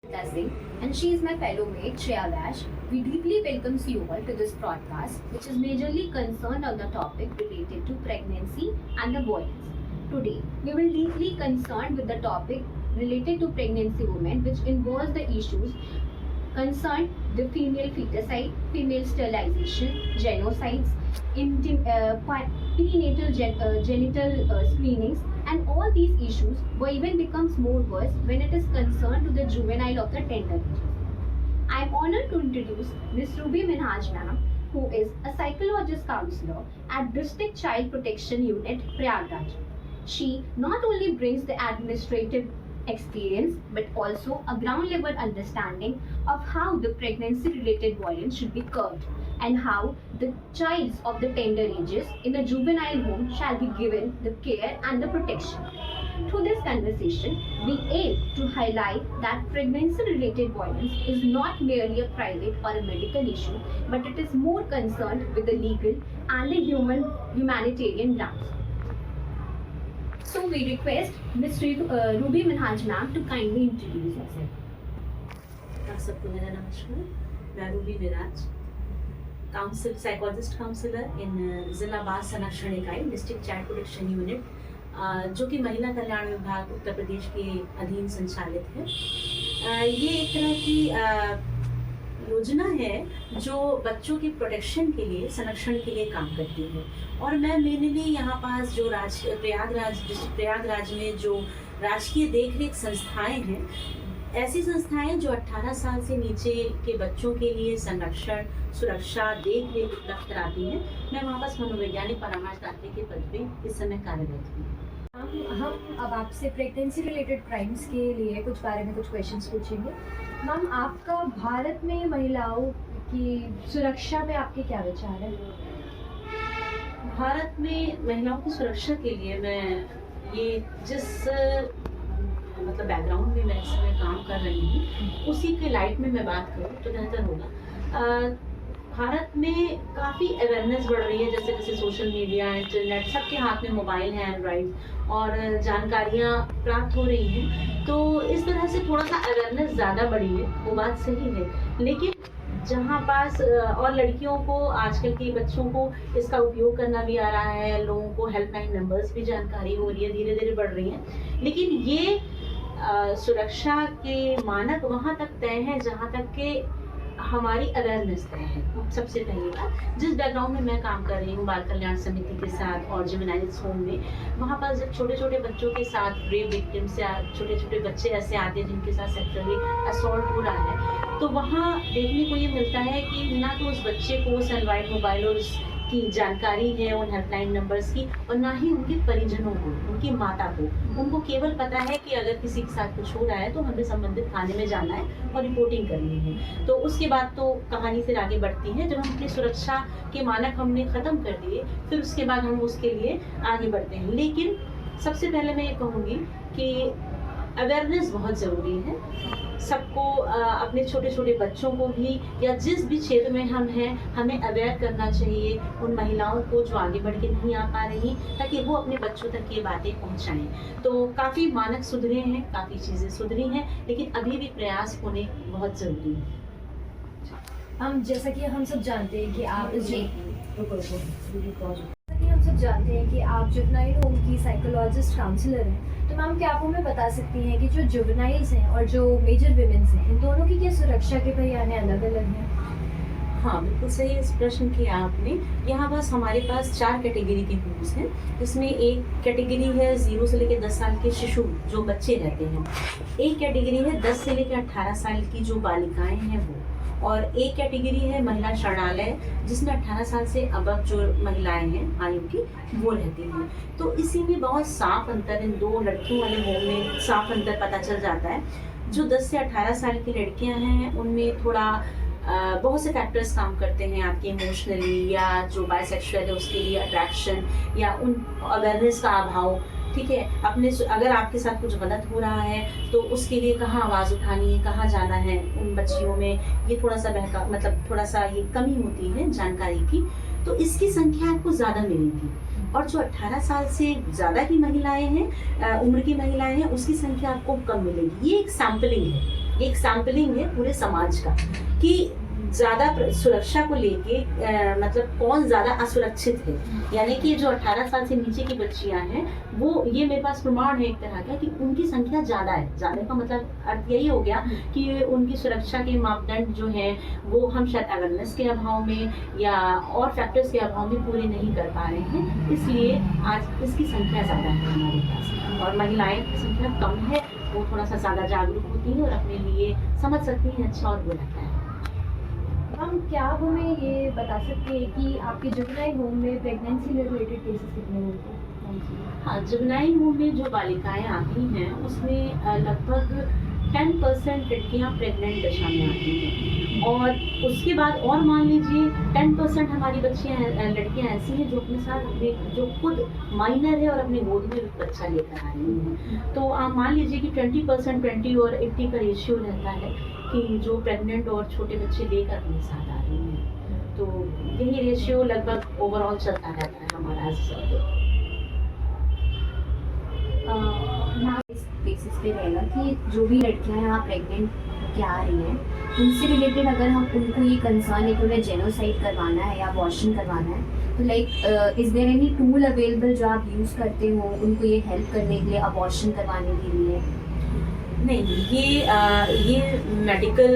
Discussing, and she is my fellow mate Shreya Vash. We deeply welcomes you all to this broadcast, which is majorly concerned on the topic related to pregnancy and the violence. Today, we will deeply concerned with the topic related to pregnancy women, which involves the issues concerned the female feticide, female sterilization, genocides, genital screenings, and all these issues were even becomes more worse when it is concerned to the juvenile of the tender ages. I am honored to introduce Ms. Ruby Minhaj ma'am, who is a psychologist counselor at District Child Protection Unit, Prayagraj. She not only brings the administrative experience but also a ground level understanding of how the pregnancy related violence should be curbed and how the child of the tender ages in a juvenile home shall be given the care and the protection. Through this conversation, we aim to highlight that pregnancy related violence is not merely a private or a medical issue, but it is more concerned with the legal and the humanitarian grounds. So we request Ms. Ruby Minhaj ma'am to kindly introduce herself. आप सबको मेरा नमस्कार। मैं Ruby Miraj, psychologist counsellor इन जिला बाल संरक्षण इकाई district child protection unit, जो कि महिला कल्याण विभाग उत्तर प्रदेश के अधीन संचालित है। ये एक तरह की योजना है जो बच्चों के प्रोटेक्शन के लिए, संरक्षण के लिए काम करती है। और मैं मेनली यहाँ पास जो प्रयागराज में जो राजकीय देखरेख संस्थाएं हैं, ऐसी संस्थाएं जो 18 साल से नीचे के बच्चों के लिए संरक्षण, सुरक्षा, देख-रेख उपलब्ध कराती हैं, मैं वहाँ पर मनोवैज्ञानिक परामर्शदात्री के पद पे इस समय कार्यरत हूँ। हम अब आपसे प्रेगनेंसी रिलेटेड क्राइम्स के लिए कुछ बारे में कुछ क्वेश्चंस पूछेंगे। मैम, आपका भारत में महिलाओं की सुरक्षा में आपके क्या विचार हैं? भारत में महिलाओं की सुरक्षा के लिए मैं ये जिस मतलब बैकग्राउंड में मैं इस समय काम कर रही हूँ, उसी के लाइट में मैं बात करूँ तो बेहतर होगा। भारत में काफ़ी अवेयरनेस बढ़ रही है, जैसे जैसे सोशल मीडिया, इंटरनेट, सबके हाथ में मोबाइल है, एंड्रॉइड, और जानकारियाँ प्राप्त हो रही हैं, तो इस तरह से थोड़ा सा अवेयरनेस ज़्यादा बढ़ी है, वो बात सही है। लेकिन जहाँ पास और लड़कियों को, आजकल के बच्चों को इसका उपयोग करना भी आ रहा है, लोगों को हेल्पलाइन नंबर्स भी जानकारी हो रही है, धीरे धीरे बढ़ रही हैं। लेकिन ये सुरक्षा के मानक वहाँ तक तय हैं जहाँ तक के हमारी अवेयरनेस तय है। सबसे पहली बात, जिस बैकग्राउंड में मैं काम कर रही हूँ बाल कल्याण समिति के साथ और जुवेनाइल्स होम में, वहाँ पर जब छोटे छोटे बच्चों के साथ रेप विक्टिम्स या छोटे छोटे बच्चे ऐसे आते हैं जिनके साथ सेक्सुअली असॉल्ट हो रहा है, तो वहाँ देखने को ये मिलता है कि ना तो उस बच्चे को उस एंड्रॉइड मोबाइल और की जानकारी है उन हेल्पलाइन नंबर्स की, और ना ही उनके परिजनों को, उनकी माता को। उनको केवल पता है कि अगर किसी के साथ कुछ हो रहा है तो हमें संबंधित थाने में जाना है और रिपोर्टिंग करनी है। तो उसके बाद तो कहानी फिर आगे बढ़ती है। जब हम अपनी सुरक्षा के मानक हमने ख़त्म कर दिए, फिर उसके बाद हम उसके लिए आगे बढ़ते हैं। लेकिन सबसे पहले मैं ये कहूँगी कि अवेयरनेस बहुत ज़रूरी है। सबको अपने छोटे छोटे बच्चों को भी, या जिस भी क्षेत्र में हम हैं, हमें अवेयर करना चाहिए उन महिलाओं को जो आगे बढ़ के नहीं आ पा रही, ताकि वो अपने बच्चों तक ये बातें पहुंचाएं। तो काफ़ी मानक सुधरे हैं, काफ़ी चीज़ें सुधरी हैं, लेकिन अभी भी प्रयास होने बहुत ज़रूरी है। जैसा कि हम सब जानते हैं कि हम सब जानते हैं कि आप जुवेनाइल होम की साइकोलॉजिस्ट काउंसलर हैं, तो मैम क्या आप हमें बता सकती हैं कि जो जुवेनाइल्स हैं और जो मेजर विमेंस हैं, इन दोनों की क्या सुरक्षा के पैमाने अलग अलग हैं? हाँ, बिल्कुल सही इस प्रश्न किया आपने। यहाँ बस हमारे पास 4 कैटेगरी के होम्स हैं, जिसमें एक कैटेगरी है 0 से लेकर 10 साल के शिशु जो बच्चे रहते हैं, एक कैटेगरी है 10 से लेकर 18 साल की जो बालिकाएं हैं वो, और एक कैटेगरी है महिला शरणालय जिसमें 18 साल से अब जो महिलाएं हैं आयु की, वो रहती हैं। तो इसी में बहुत साफ अंतर, इन 2 लड़कियों वाले होम में साफ अंतर पता चल जाता है। जो 10 से 18 साल की लड़कियां हैं उनमें थोड़ा बहुत से फैक्टर्स काम करते हैं, आपके इमोशनली या जो बायसेक्सुअल है उसके लिए अट्रैक्शन या उन अवेयरनेस का अभाव, ठीक है। अपने अगर आपके साथ कुछ गलत हो रहा है तो उसके लिए कहाँ आवाज़ उठानी है, कहाँ जाना है, उन बच्चियों में ये थोड़ा सा थोड़ा सा ये कमी होती है जानकारी की, तो इसकी संख्या आपको ज़्यादा मिलेगी। और जो 18 साल से ज़्यादा की महिलाएं हैं, उम्र की महिलाएं हैं, उसकी संख्या आपको कम मिलेगी। ये एक सैम्पलिंग है, एक सैम्पलिंग है पूरे समाज का कि ज़्यादा सुरक्षा को लेके मतलब कौन ज़्यादा असुरक्षित है। यानी कि जो 18 साल से नीचे की बच्चियां हैं वो, ये मेरे पास प्रमाण है एक तरह का कि उनकी संख्या ज़्यादा है। ज़्यादा का मतलब अर्थ यही हो गया कि उनकी सुरक्षा के मापदंड जो हैं वो हम शायद अवेयरनेस के अभाव में या और फैक्टर्स के अभाव में पूरे नहीं कर पा रहे हैं, इसलिए आज इसकी संख्या ज़्यादा है हमारे पास। और महिलाएं की संख्या कम है, वो थोड़ा सा ज़्यादा जागरूक होती हैं और अपने लिए समझ सकती हैं अच्छा और बुरा क्या है। हम क्या आप हमें ये बता सकते हैं कि आपके जुवेनाइल होम में प्रेगनेंसी रिलेटेड केसेस कितने होते हैं? हाँ, जुवेनाइल होम में जो बालिकाएं आती हैं उसमें लगभग 10% लड़कियां प्रेग्नेंट दशा में आती हैं, और उसके बाद और मान लीजिए 10% हमारी लड़कियां ऐसी हैं जो अपने साथ जो खुद माइनर है और अपनी गोद में बच्चा लेकर आ रही हैं। तो आप मान लीजिए कि 20% 20 और 80 का रेशियो रहता है कि जो प्रेग्नेंट और छोटे बच्चे लेकर अपने साथ आ रही हैं। तो यही रेशियो लगभग ओवरऑल चलता रहता है हमारा इस बेसिस पे रहेगा कि जो भी लड़कियां यहाँ प्रेग्नेंट के आ रही हैं उनसे रिलेटेड अगर हम उनको ये कंसर्न है कि उन्हें जेनोसाइड करवाना है या अबॉर्शन करवाना है, तो like is there any tool available जो आप यूज़ करते हो उनको ये हेल्प करने के लिए, अबॉर्शन करवाने के लिए? नहीं, ये मेडिकल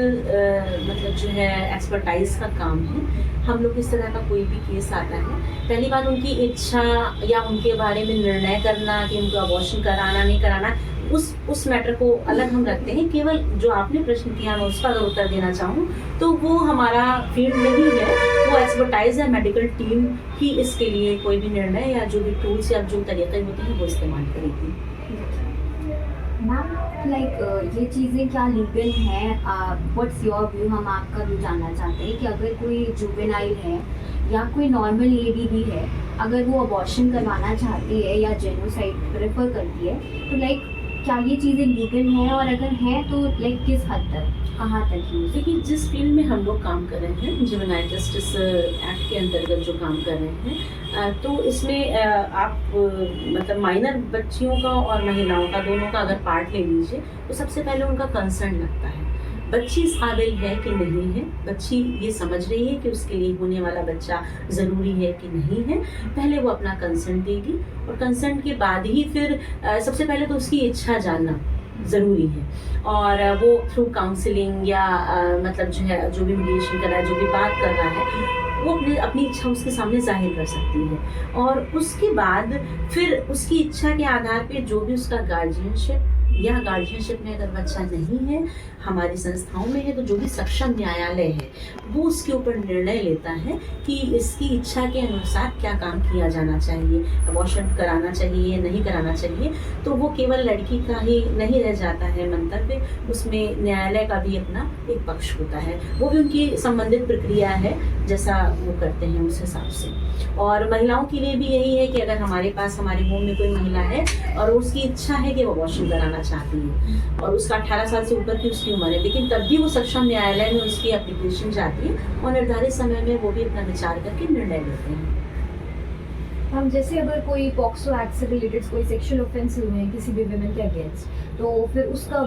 मतलब जो है एक्सपर्टाइज का काम है। हम लोग इस तरह का कोई भी केस आता है, पहली बात उनकी इच्छा या उनके बारे में निर्णय करना कि उनको अबॉर्शन कराना नहीं कराना, उस मैटर को अलग हम रखते हैं। केवल जो आपने प्रश्न किया मैं उसका अगर उत्तर देना चाहूँ तो वो हमारा फील्ड नहीं है, वो एक्सपर्टाइज है, मेडिकल टीम ही इसके लिए कोई भी निर्णय या जो भी टूल्स या जो तरीके होते हैं वो इस्तेमाल करेगी। मैम लाइक ये चीज़ें क्या लीगल हैं? What's your view? हम आपका व्यू जानना चाहते हैं कि अगर कोई जुवेनाइल है या कोई नॉर्मल लेडी भी है, अगर वो अबॉर्शन करवाना चाहती है या जेनोसाइड प्रेफर करती है, तो लाइक क्या ये चीज़ें लीगल हैं, और अगर हैं तो लाइक किस हद तक, कहाँ तक यूज? देखिए, जिस फील्ड में हम लोग काम कर रहे हैं, जुवेनाइल जस्टिस एक्ट के अंतर्गत जो काम कर रहे हैं, तो इसमें आप मतलब माइनर बच्चियों का और महिलाओं का दोनों का अगर पार्ट ले लीजिए तो सबसे पहले उनका कंसर्न लगता है। बच्ची इस काबिल है कि नहीं है, बच्ची ये समझ रही है कि उसके लिए होने वाला बच्चा ज़रूरी है कि नहीं है, पहले वो अपना कंसर्न देगी। और कंसर्न के बाद ही फिर सबसे पहले तो उसकी इच्छा जानना ज़रूरी है, और वो थ्रू काउंसलिंग या मतलब जो है जो भी मीडिएशन कर रहा है, जो भी बात कर रहा है, वो अपनी इच्छा उसके सामने जाहिर कर सकती है। और उसके बाद फिर उसकी इच्छा के आधार पे जो भी उसका गार्जियनशिप में अगर बच्चा नहीं है, हमारी संस्थाओं में है, तो जो भी सक्षम न्यायालय है वो उसके ऊपर निर्णय लेता है कि इसकी इच्छा के अनुसार क्या काम किया जाना चाहिए, अबॉर्शन कराना चाहिए या नहीं कराना चाहिए। तो वो केवल लड़की का ही नहीं रह जाता है मंतव्य, उसमें न्यायालय का भी अपना एक पक्ष होता है, वो भी उनकी संबंधित प्रक्रिया है जैसा वो करते हैं उस हिसाब से। और महिलाओं के लिए भी यही है कि अगर हमारे पास हमारे होम में कोई महिला है और उसकी इच्छा है कि वो अबॉर्शन कराना चाहती है और उसका 18 साल से ऊपर की उसकी उम्र है, लेकिन तब भी वो सक्षम न्यायालय में उसकी एप्लीकेशन जाती है और निर्धारित समय में वो भी अपना विचार करके निर्णय लेते हैं। हम जैसे अगर कोई पॉक्सो एक्ट से रिलेटेड कोई सेक्सुअल ऑफेंस हुए हैं किसी भी विमेन के अगेंस्ट, तो फिर उसका